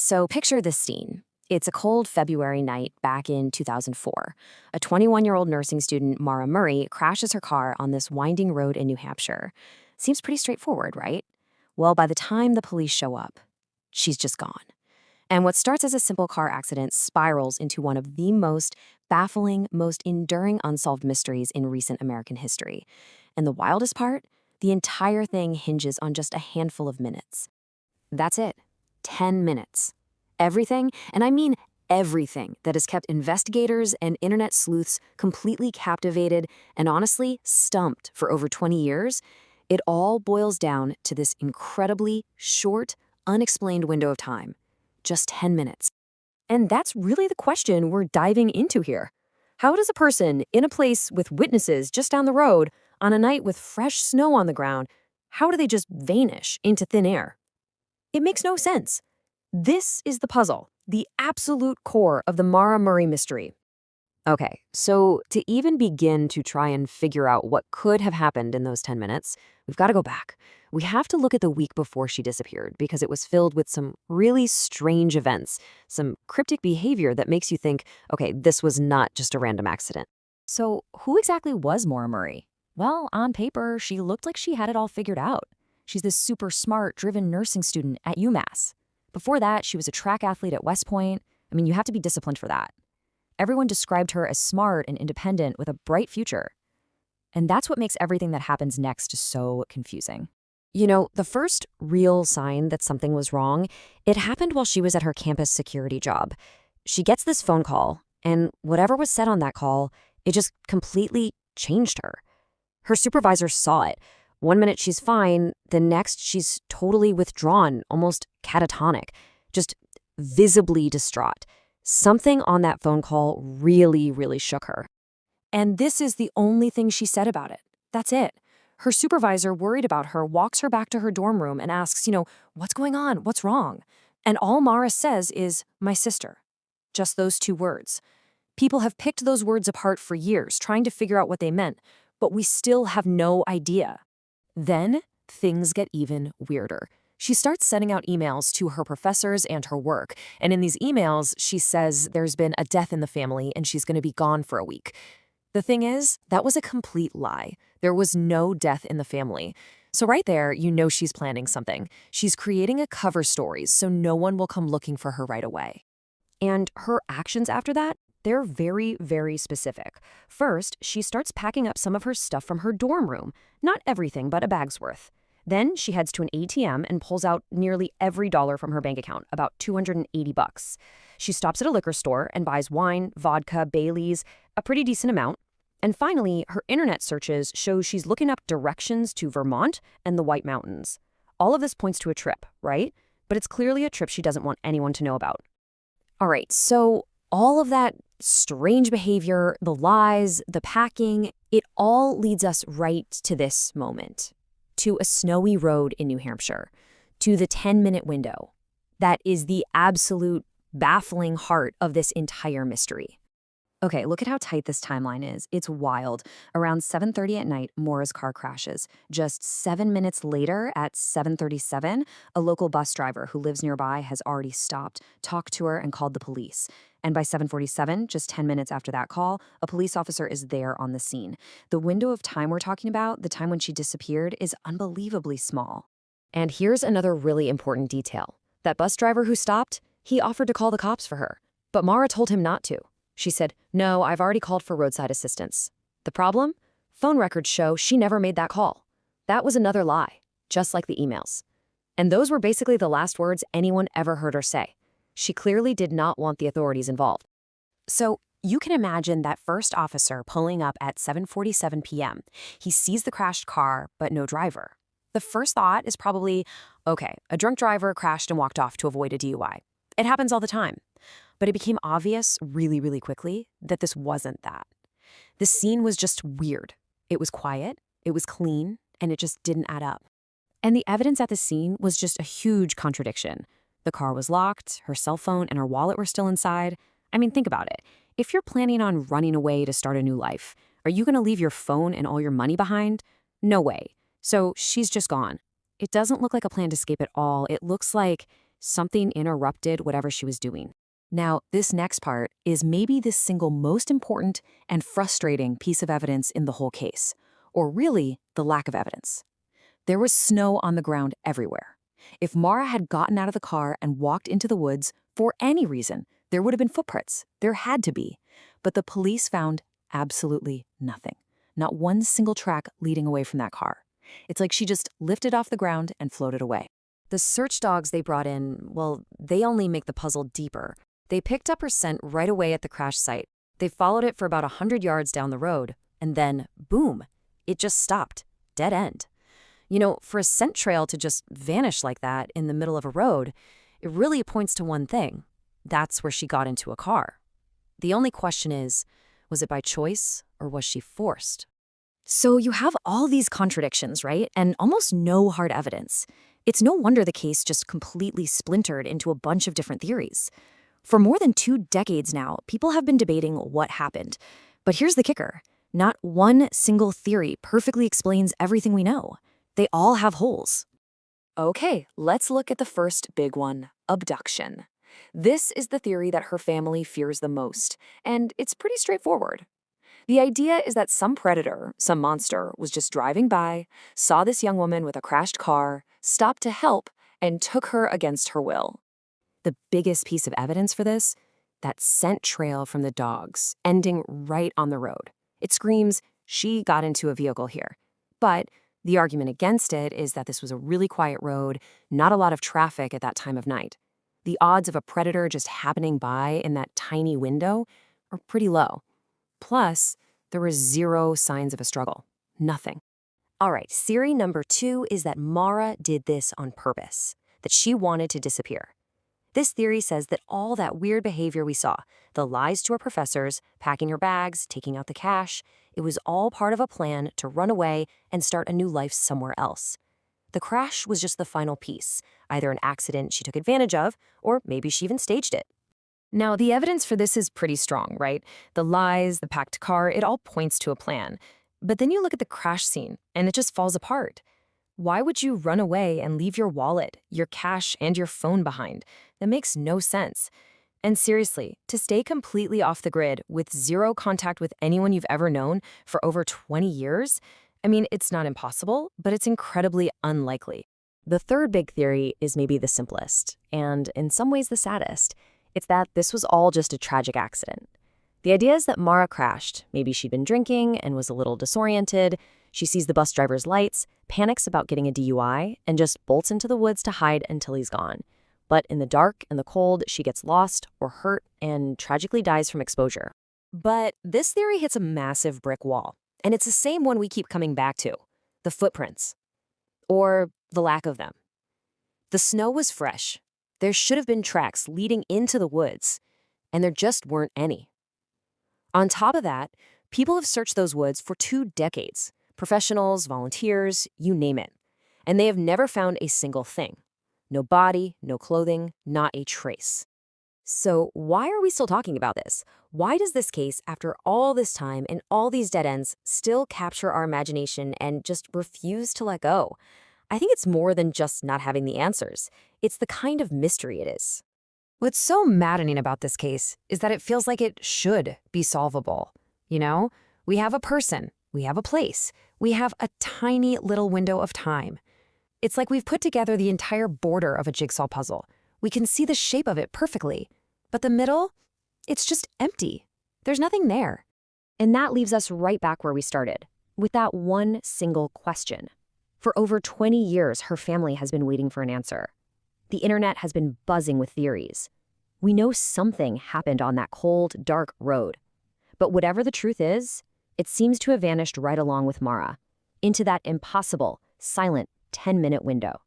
So picture this scene. It's a cold February night back in 2004. A 21-year-old nursing student, Maura Murray, crashes her car on this winding road in New Hampshire. Seems pretty straightforward, right? Well, by the time the police show up, she's just gone. And what starts as a simple car accident spirals into one of the most baffling, most enduring unsolved mysteries in recent American history. And the wildest part? The entire thing hinges on just a handful of minutes. That's it. 10 minutes. Everything, and I mean everything, that has kept investigators and internet sleuths completely captivated and honestly stumped for over 20 years, it all boils down to this incredibly short, unexplained window of time. Just 10 minutes. And that's really the question we're diving into here. How does a person in a place with witnesses just down the road, on a night with fresh snow on the ground, how do they just vanish into thin air? It makes no sense. This is the puzzle, the absolute core of the Maura Murray mystery. Okay, so to even begin to try and figure out what could have happened in those 10 minutes, we've got to go back. We have to look at the week before she disappeared because it was filled with some really strange events, some cryptic behavior that makes you think, okay, this was not just a random accident. So who exactly was Maura Murray? Well, on paper, she looked like she had it all figured out. She's this super smart, driven nursing student at UMass. Before that, she was a track athlete at West Point. I mean, you have to be disciplined for that. Everyone described her as smart and independent with a bright future. And that's what makes everything that happens next so confusing. You know, the first real sign that something was wrong, it happened while she was at her campus security job. She gets this phone call, and whatever was said on that call, it just completely changed her. Her supervisor saw it. One minute she's fine, the next she's totally withdrawn, almost catatonic, just visibly distraught. Something on that phone call really, really shook her. And this is the only thing she said about it. That's it. Her supervisor, worried about her, walks her back to her dorm room and asks, what's going on? What's wrong? And all Maura says is, my sister. Just those two words. People have picked those words apart for years, trying to figure out what they meant, but we still have no idea. Then things get even weirder. She starts sending out emails to her professors and her work, and in these emails, she says there's been a death in the family and she's going to be gone for a week. The thing is, that was a complete lie. There was no death in the family. So right there, you know she's planning something. She's creating a cover story so no one will come looking for her right away. And her actions after that? They're very, very specific. First, she starts packing up some of her stuff from her dorm room. Not everything, but a bag's worth. Then she heads to an ATM and pulls out nearly every dollar from her bank account, about $280. She stops at a liquor store and buys wine, vodka, Baileys, a pretty decent amount. And finally, her internet searches show she's looking up directions to Vermont and the White Mountains. All of this points to a trip, right? But it's clearly a trip she doesn't want anyone to know about. All right, so all of that strange behavior, the lies, the packing, it all leads us right to this moment, to a snowy road in New Hampshire, to the 10-minute window. That is the absolute baffling heart of this entire mystery. Okay, look at how tight this timeline is. It's wild. Around 7:30 at night, Maura's car crashes. Just 7 minutes later, at 7:37, a local bus driver who lives nearby has already stopped, talked to her, and called the police. And by 7:47, just 10 minutes after that call, a police officer is there on the scene. The window of time we're talking about, the time when she disappeared, is unbelievably small. And here's another really important detail. That bus driver who stopped, he offered to call the cops for her. But Maura told him not to. She said, "No, I've already called for roadside assistance." The problem? Phone records show she never made that call. That was another lie, just like the emails. And those were basically the last words anyone ever heard her say. She clearly did not want the authorities involved. So you can imagine that first officer pulling up at 7:47 p.m. He sees the crashed car, but no driver. The first thought is probably, okay, a drunk driver crashed and walked off to avoid a DUI. It happens all the time. But it became obvious really, really quickly that this wasn't that. The scene was just weird. It was quiet, it was clean, and it just didn't add up. And the evidence at the scene was just a huge contradiction. The car was locked, her cell phone and her wallet were still inside. I mean, think about it. If you're planning on running away to start a new life, are you going to leave your phone and all your money behind? No way. So she's just gone. It doesn't look like a planned escape at all. It looks like Something interrupted whatever she was doing. Now, this next part is maybe the single most important and frustrating piece of evidence in the whole case, or really, the lack of evidence. There was snow on the ground everywhere. If Maura had gotten out of the car and walked into the woods for any reason, there would have been footprints. There had to be. But the police found absolutely nothing. Not one single track leading away from that car. It's like she just lifted off the ground and floated away. The search dogs they brought in, well, they only make the puzzle deeper. They picked up her scent right away at the crash site. They followed it for about 100 yards down the road, and then, boom, it just stopped. Dead end. You know, for a scent trail to just vanish like that in the middle of a road, it really points to one thing. That's where she got into a car. The only question is, was it by choice or was she forced? So you have all these contradictions, right? And almost no hard evidence. It's no wonder the case just completely splintered into a bunch of different theories. For more than 2 decades now, people have been debating what happened. But here's the kicker. Not one single theory perfectly explains everything we know. They all have holes. Okay, let's look at the first big one, abduction. This is the theory that her family fears the most, and it's pretty straightforward. The idea is that some predator, some monster, was just driving by, saw this young woman with a crashed car, stopped to help, and took her against her will. The biggest piece of evidence for this? That scent trail from the dogs, ending right on the road. It screams, she got into a vehicle here. But the argument against it is that this was a really quiet road, not a lot of traffic at that time of night. The odds of a predator just happening by in that tiny window are pretty low. Plus, there were 0 signs of a struggle. Nothing. All right, theory number 2 is that Maura did this on purpose, that she wanted to disappear. This theory says that all that weird behavior we saw, the lies to her professors, packing her bags, taking out the cash, it was all part of a plan to run away and start a new life somewhere else. The crash was just the final piece, either an accident she took advantage of, or maybe she even staged it. Now, the evidence for this is pretty strong, right? The lies, the packed car, it all points to a plan. But then you look at the crash scene, and it just falls apart. Why would you run away and leave your wallet, your cash, and your phone behind? That makes no sense. And seriously, to stay completely off the grid with 0 contact with anyone you've ever known for over 20 years? I mean, it's not impossible, but it's incredibly unlikely. The third big theory is maybe the simplest, and in some ways the saddest. It's that this was all just a tragic accident. The idea is that Maura crashed. Maybe she'd been drinking and was a little disoriented. She sees the bus driver's lights, panics about getting a DUI, and just bolts into the woods to hide until he's gone. But in the dark and the cold, she gets lost or hurt and tragically dies from exposure. But this theory hits a massive brick wall, and it's the same one we keep coming back to, the footprints, or the lack of them. The snow was fresh. There should have been tracks leading into the woods, and there just weren't any. On top of that, people have searched those woods for 2 decades. Professionals, volunteers, you name it. And they have never found a single thing. No body, no clothing, not a trace. So why are we still talking about this? Why does this case, after all this time and all these dead ends, still capture our imagination and just refuse to let go? I think it's more than just not having the answers. It's the kind of mystery it is. What's so maddening about this case is that it feels like it should be solvable. You know, we have a person, we have a place, we have a tiny little window of time. It's like we've put together the entire border of a jigsaw puzzle. We can see the shape of it perfectly, but the middle, it's just empty. There's nothing there. And that leaves us right back where we started, with that one single question. For over 20 years, her family has been waiting for an answer. The internet has been buzzing with theories. We know something happened on that cold, dark road. But whatever the truth is, it seems to have vanished right along with Maura, into that impossible, silent 10-minute window.